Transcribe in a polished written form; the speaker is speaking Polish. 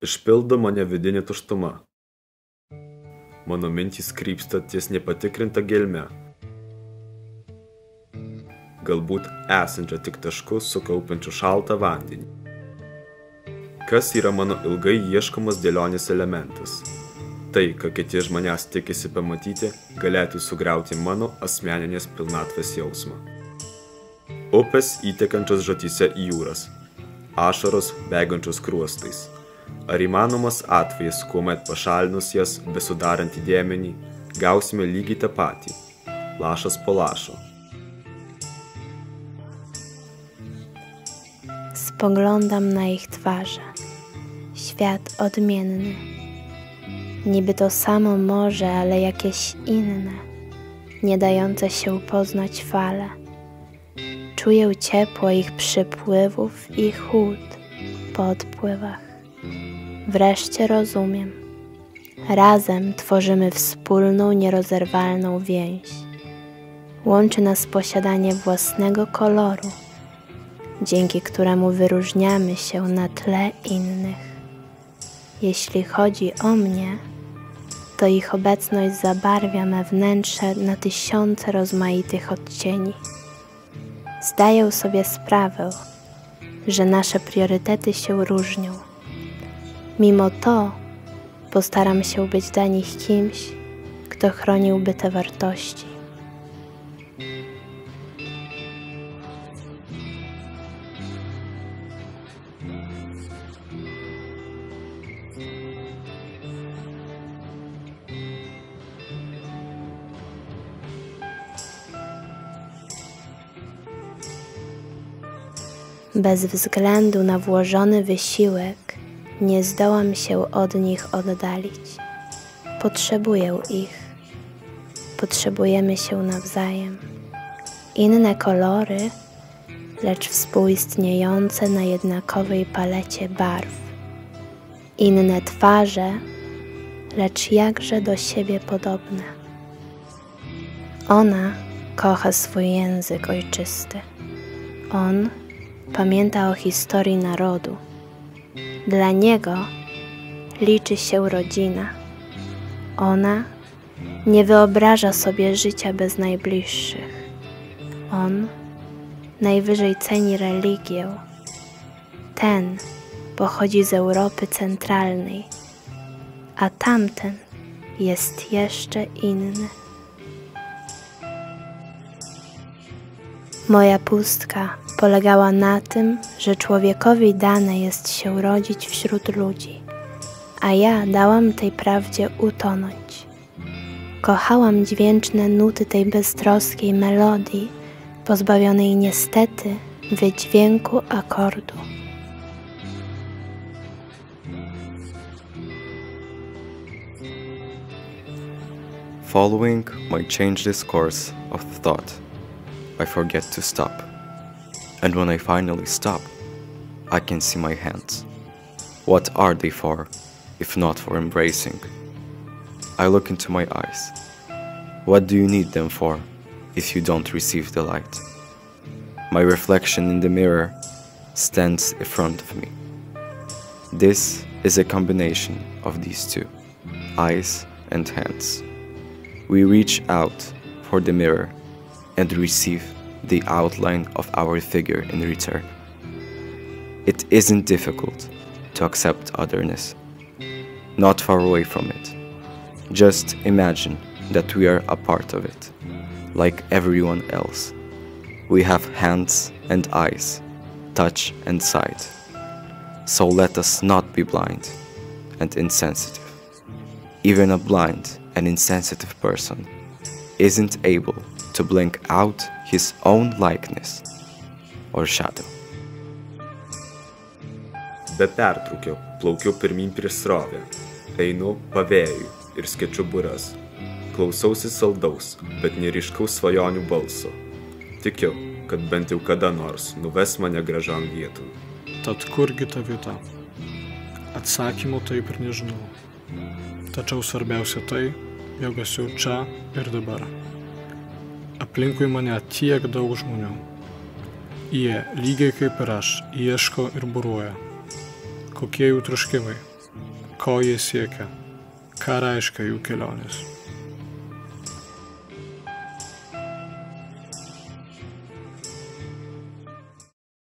Išpildo mane vidinė tuštuma. Mano mintys krypsta ties nepatikrinta gelme. Galbūt esančia tik tašku sukaupiančiu šaltą vandenį. Kas yra mano ilgai ieškomas dėlionės elementas? Tai, ką kiti iš manęs tikisi pamatyti, galėtų sugriauti mano asmeninės pilnatvės jausmą. Upės įtekančios žotyse į jūras. Ašaros bėgančios kruostais. Ar įmanomas atvejas, kuomet pašalinus jas besudarantį dėmenį, gausime lygiai tą patį, lašas po lašo. Spoglądam na ich twarze. Świat odmienny. Niby to samo morze, ale jakieś inne, nie dające się poznać fale. Czuję ciepło ich przypływów i chłód po odpływach. Wreszcie rozumiem. Razem tworzymy wspólną, nierozerwalną więź. Łączy nas posiadanie własnego koloru, dzięki któremu wyróżniamy się na tle innych. Jeśli chodzi o mnie, to ich obecność zabarwia me wnętrze na tysiące rozmaitych odcieni. Zdaję sobie sprawę, że nasze priorytety się różnią. Mimo to postaram się być dla nich kimś, kto chroniłby te wartości. Bez względu na włożony wysiłek nie zdołam się od nich oddalić. Potrzebuję ich. Potrzebujemy się nawzajem. Inne kolory, lecz współistniejące na jednakowej palecie barw. Inne twarze, lecz jakże do siebie podobne. Ona kocha swój język ojczysty. On pamięta o historii narodu. Dla niego liczy się rodzina. Ona nie wyobraża sobie życia bez najbliższych. On najwyżej ceni religię. Ten pochodzi z Europy Centralnej, a tamten jest jeszcze inny. Moja pustka polegała na tym, że człowiekowi dane jest się rodzić wśród ludzi, a ja dałam tej prawdzie utonąć. Kochałam dźwięczne nuty tej beztroskiej melodii, pozbawionej niestety wydźwięku akordu. Following my changeless course of thought, I forget to stop. And when I finally stop, I can see my hands. What are they for, if not for embracing? I look into my eyes. What do you need them for, if you don't receive the light? My reflection in the mirror stands in front of me. This is a combination of these two, eyes and hands. We reach out for the mirror and receive the outline of our figure in return. It isn't difficult to accept otherness, not far away from it. Just imagine that we are a part of it, like everyone else. We have hands and eyes, touch and sight. So let us not be blind and insensitive. Even a blind and insensitive person isn't able to blink out his own likeness or shadow. Be pertrūkio plaukiu pirmyn prieš srovę, einu pavėjui ir skėčiu būras. Klausausi saldaus, bet neryškaus svajonių balso. Tikiu, kad bent jau kada nors nuves mane gražion vieton. Tad kurgi ta vieta? Atsakymų taip ir nežinau. Tačiau svarbiausia tai, jog esu čia ir dabar. Aplinkui mane tiek daug žmonių. Jie, lygiai kaip ir aš, ieško ir buruoja. Kokie jų troškimai? ko jie siekia, ką reiškia jų kelionės.